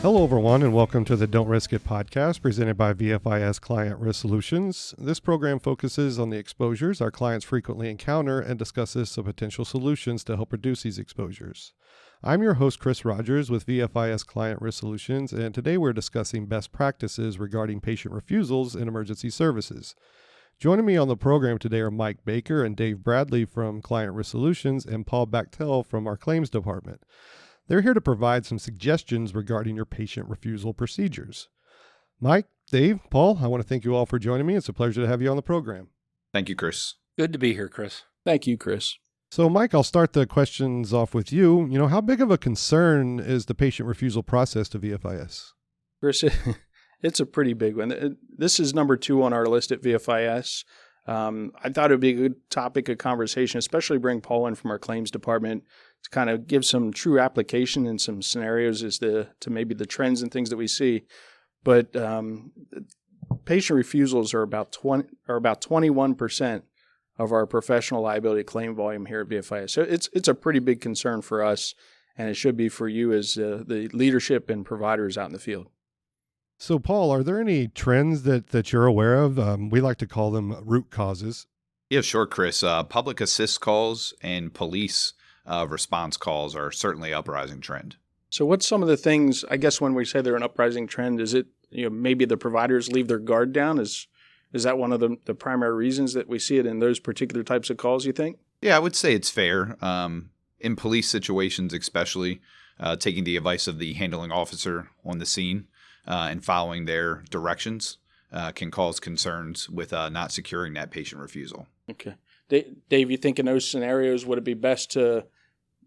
Hello, everyone, and welcome to the Don't Risk It podcast presented by VFIS Client Risk Solutions. This program focuses on the exposures our clients frequently encounter and discusses some potential solutions to help reduce these exposures. I'm your host, Chris Rogers with VFIS Client Risk Solutions, and today we're discussing best practices regarding patient refusals in emergency services. Joining me on the program today are Mike Baker and Dave Bradley from Client Risk Solutions and Paul Bachtel from our claims department. They're here to provide some suggestions regarding your patient refusal procedures. Mike, Dave, Paul, I want to thank you all for joining me. It's a pleasure to have you on the program. Thank you, Chris. Good to be here, Chris. Thank you, Chris. So, Mike, I'll start the questions off with you. How big of a concern is the patient refusal process to VFIS? Chris, it's a pretty big one. This is number 2 on our list at VFIS. I thought it would be a good topic of conversation, especially bring Paul in from our claims department to kind of give some true application and some scenarios as to maybe the trends and things that we see. But patient refusals are about 21% of our professional liability claim volume here at VFIS. So it's a pretty big concern for us, and it should be for you as the leadership and providers out in the field. So, Paul, are there any trends that you're aware of? We like to call them root causes. Yeah, sure, Chris. Public assist calls and police response calls are certainly uprising trend. So what's some of the things, I guess when we say they're an uprising trend, is it maybe the providers leave their guard down? Is that one of the primary reasons that we see it in those particular types of calls, you think? Yeah, I would say it's fair. In police situations especially, taking the advice of the handling officer on the scene and following their directions can cause concerns with not securing that patient refusal. Okay. Dave, you think in those scenarios, would it be best to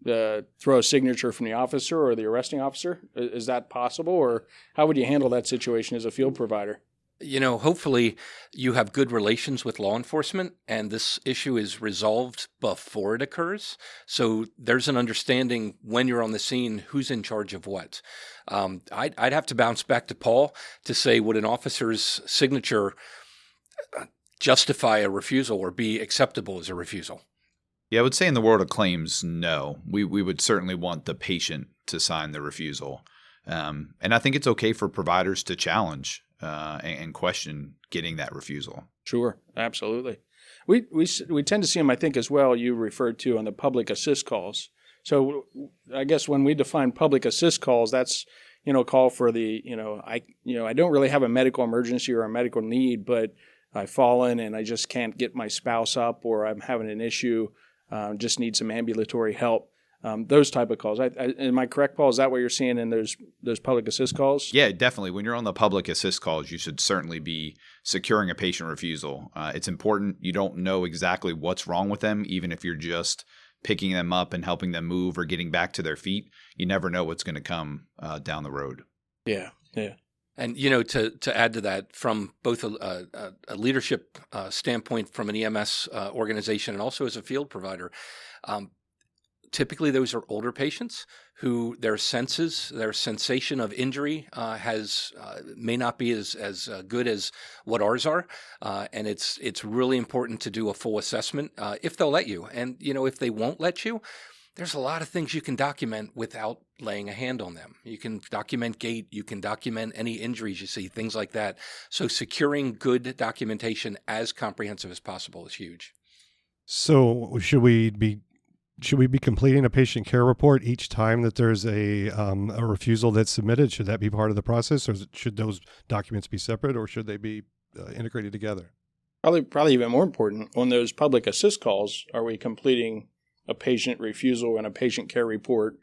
throw a signature from the officer or the arresting officer? Is that possible? Or how would you handle that situation as a field provider? Hopefully you have good relations with law enforcement and this issue is resolved before it occurs. So there's an understanding when you're on the scene, who's in charge of what. I'd have to bounce back to Paul to say, would an officer's signature justify a refusal or be acceptable as a refusal? Yeah, I would say in the world of claims, no. We would certainly want the patient to sign the refusal. And I think it's okay for providers to challenge and question getting that refusal. Sure, absolutely. We tend to see them, I think, as well, you referred to on the public assist calls. So I guess when we define public assist calls, that's, call for the, I don't really have a medical emergency or a medical need, but I've fallen and I just can't get my spouse up, or I'm having an issue, just need some ambulatory help. Those type of calls. Am I correct, Paul? Is that what you're seeing in those public assist calls? Yeah, definitely. When you're on the public assist calls, you should certainly be securing a patient refusal. It's important. You don't know exactly what's wrong with them, even if you're just picking them up and helping them move or getting back to their feet. You never know what's going to come down the road. Yeah. And, to add to that, from both a leadership standpoint from an EMS organization and also as a field provider, typically those are older patients who their sensation of injury may not be as good as what ours are. And it's really important to do a full assessment if they'll let you. And, if they won't let you, there's a lot of things you can document without laying a hand on them. You can document gait, you can document any injuries you see, things like that. So securing good documentation as comprehensive as possible is huge. So should we be completing a patient care report each time that there's a refusal that's submitted? Should that be part of the process, or should those documents be separate, or should they be integrated together? Probably even more important, on those public assist calls, are we completing a patient refusal and a patient care report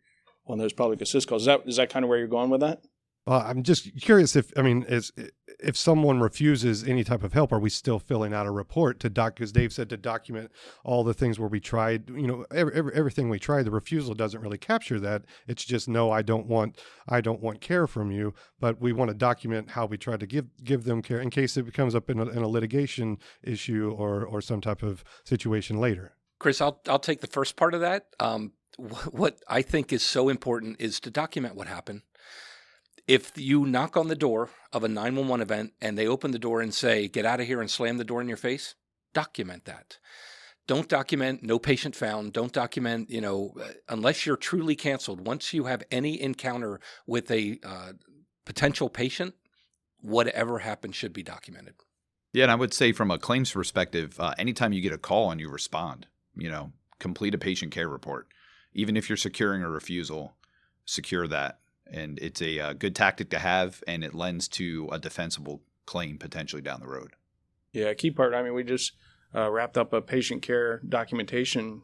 on those public assist calls? Is that kind of where you're going with that? I'm just curious if someone refuses any type of help, are we still filling out a report because Dave said to document all the things where we tried, everything we tried. The refusal doesn't really capture that. It's just, no, I don't want care from you, but we want to document how we try to give them care in case it comes up in a litigation issue or some type of situation later. Chris, I'll take the first part of that. What I think is so important is to document what happened. If you knock on the door of a 911 event and they open the door and say, get out of here, and slam the door in your face, document that. Don't document no patient found. Don't document, unless you're truly canceled. Once you have any encounter with a potential patient, whatever happened should be documented. Yeah, and I would say from a claims perspective, anytime you get a call and you respond, complete a patient care report. Even if you're securing a refusal, secure that. And it's a good tactic to have, and it lends to a defensible claim potentially down the road. Yeah, key part. I mean, we just wrapped up a patient care documentation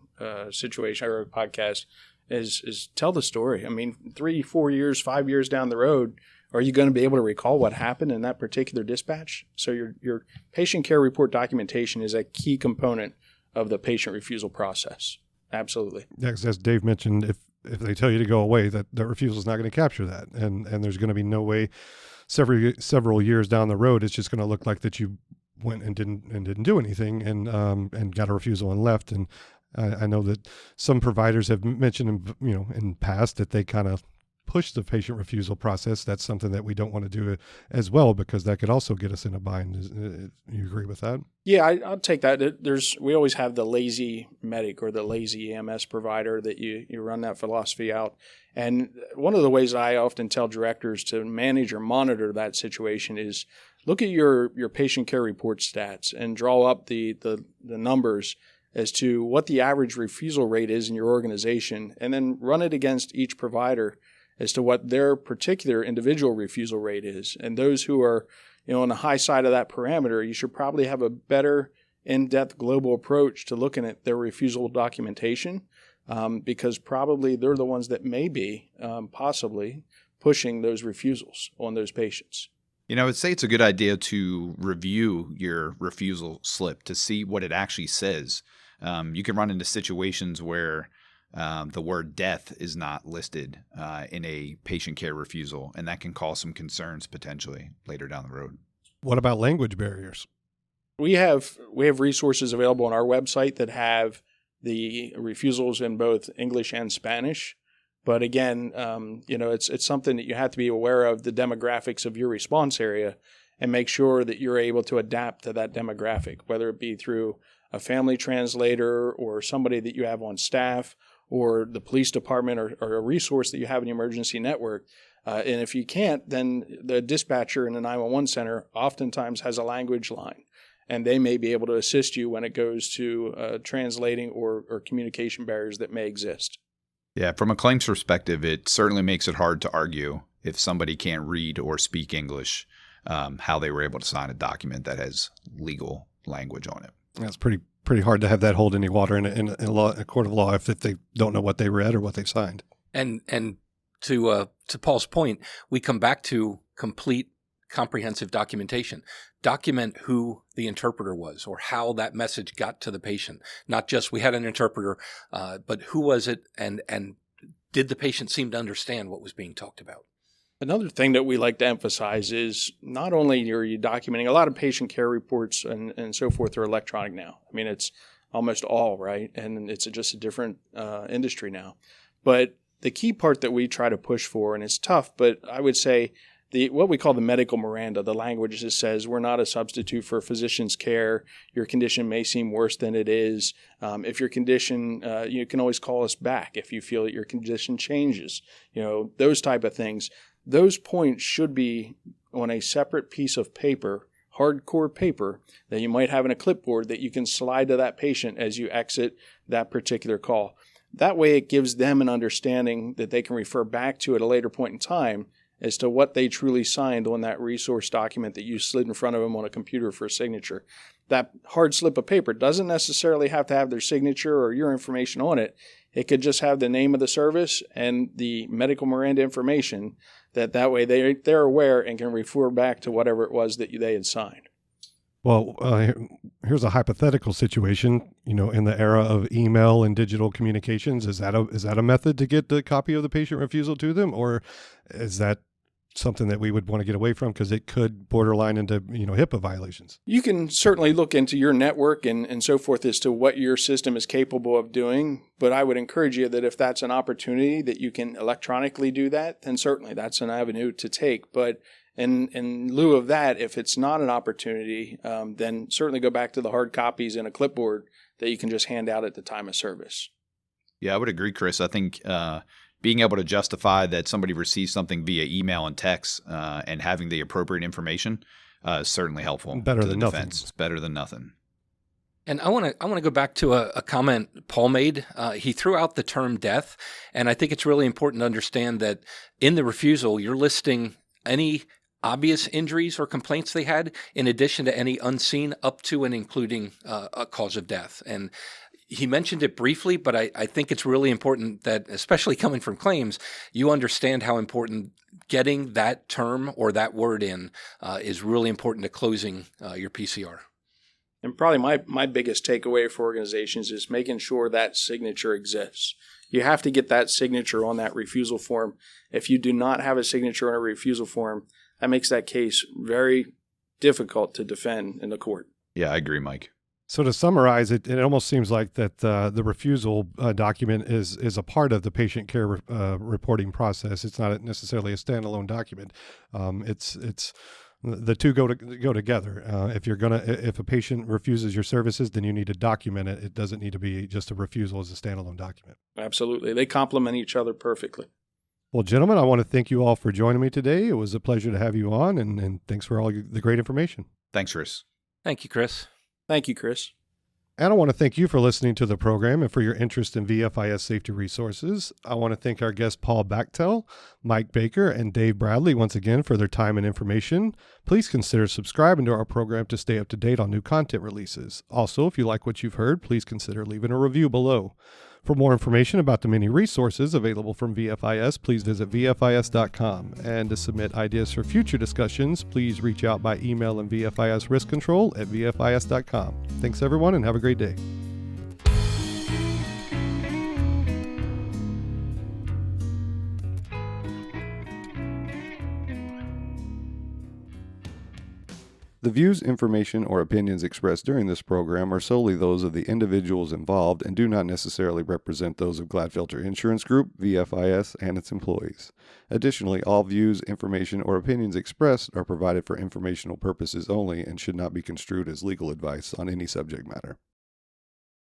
situation or a podcast. Is tell the story. I mean, 3, 4 years, 5 years down the road, are you going to be able to recall what happened in that particular dispatch? So your patient care report documentation is a key component of the patient refusal process. Absolutely. Yeah, 'cause as Dave mentioned, if they tell you to go away, that refusal is not going to capture that, and there's going to be no way several years down the road, it's just going to look like that you went and didn't do anything and got a refusal and left. And I know that some providers have mentioned, in past that they kind of push the patient refusal process. That's something that we don't want to do as well, because that could also get us in a bind. You agree with that? Yeah, I'll take that. We always have the lazy medic or the lazy EMS provider that you run that philosophy out. And one of the ways I often tell directors to manage or monitor that situation is look at your patient care report stats and draw up the numbers as to what the average refusal rate is in your organization, and then run it against each provider as to what their particular individual refusal rate is. And those who are, on the high side of that parameter, you should probably have a better in-depth global approach to looking at their refusal documentation, because probably they're the ones that may be possibly pushing those refusals on those patients. I would say it's a good idea to review your refusal slip to see what it actually says. You can run into situations where the word death is not listed in a patient care refusal, and that can cause some concerns potentially later down the road. What about language barriers? We have resources available on our website that have the refusals in both English and Spanish. But again, it's something that you have to be aware of the demographics of your response area and make sure that you're able to adapt to that demographic, whether it be through a family translator or somebody that you have on staff or the police department or a resource that you have in the emergency network. And if you can't, then the dispatcher in the 911 center oftentimes has a language line, and they may be able to assist you when it goes to translating or communication barriers that may exist. Yeah, from a claims perspective, it certainly makes it hard to argue if somebody can't read or speak English, how they were able to sign a document that has legal language on it. That's pretty hard to have that hold any water in a court of law if they don't know what they read or what they signed. And to Paul's point, we come back to complete comprehensive documentation. Document who the interpreter was or how that message got to the patient. Not just we had an interpreter, but who was it, and did the patient seem to understand what was being talked about? Another thing that we like to emphasize is not only are you documenting, a lot of patient care reports and so forth are electronic now. I mean, it's almost all, right? And it's just a different industry now. But the key part that we try to push for, and it's tough, but I would say what we call the medical Miranda, the language that says we're not a substitute for physician's care. Your condition may seem worse than it is. If your condition, you can always call us back if you feel that your condition changes. Those type of things. Those points should be on a separate piece of paper, hardcore paper, that you might have in a clipboard that you can slide to that patient as you exit that particular call. That way it gives them an understanding that they can refer back to at a later point in time as to what they truly signed on that resource document that you slid in front of them on a computer for a signature. That hard slip of paper doesn't necessarily have to have their signature or your information on it. It could just have the name of the service and the medical Miranda information. That way they're aware and can refer back to whatever it was that they had signed. Well, here's a hypothetical situation. In the era of email and digital communications, is that a method to get the copy of the patient refusal to them, or is that something that we would want to get away from because it could borderline into HIPAA violations? You can certainly look into your network and so forth as to what your system is capable of doing, but I would encourage you that if that's an opportunity that you can electronically do that, then certainly that's an avenue to take. But in lieu of that, if it's not an opportunity, then certainly go back to the hard copies in a clipboard that you can just hand out at the time of service. Yeah, I would agree, Chris. I think being able to justify that somebody receives something via email and text and having the appropriate information is certainly helpful. Better to than the nothing. defense. It's better than nothing. And I want to go back to a comment Paul made. He threw out the term death, and I think it's really important to understand that in the refusal, you're listing any obvious injuries or complaints they had, in addition to any unseen, up to and including a cause of death. And he mentioned it briefly, but I think it's really important that, especially coming from claims, you understand how important getting that term or that word in is really important to closing your PCR. And probably my biggest takeaway for organizations is making sure that signature exists. You have to get that signature on that refusal form. If you do not have a signature on a refusal form, that makes that case very difficult to defend in the court. Yeah, I agree, Mike. So to summarize, it almost seems like that the refusal document is a part of the patient care reporting process. It's not necessarily a standalone document. It's the two go together. If a patient refuses your services, then you need to document it. It doesn't need to be just a refusal as a standalone document. Absolutely. They complement each other perfectly. Well, gentlemen, I want to thank you all for joining me today. It was a pleasure to have you on, and thanks for all the great information. Thanks, Chris. Thank you, Chris. Thank you, Chris. And I want to thank you for listening to the program and for your interest in VFIS safety resources. I want to thank our guests Paul Bachtel, Mike Baker, and Dave Bradley once again for their time and information. Please consider subscribing to our program to stay up to date on new content releases. Also, if you like what you've heard, please consider leaving a review below. For more information about the many resources available from VFIS, please visit VFIS.com. And to submit ideas for future discussions, please reach out by email and VFIS Risk Control at VFIS.com. Thanks, everyone, and have a great day. The views, information, or opinions expressed during this program are solely those of the individuals involved and do not necessarily represent those of Gladfelter Insurance Group, VFIS, and its employees. Additionally, all views, information, or opinions expressed are provided for informational purposes only and should not be construed as legal advice on any subject matter.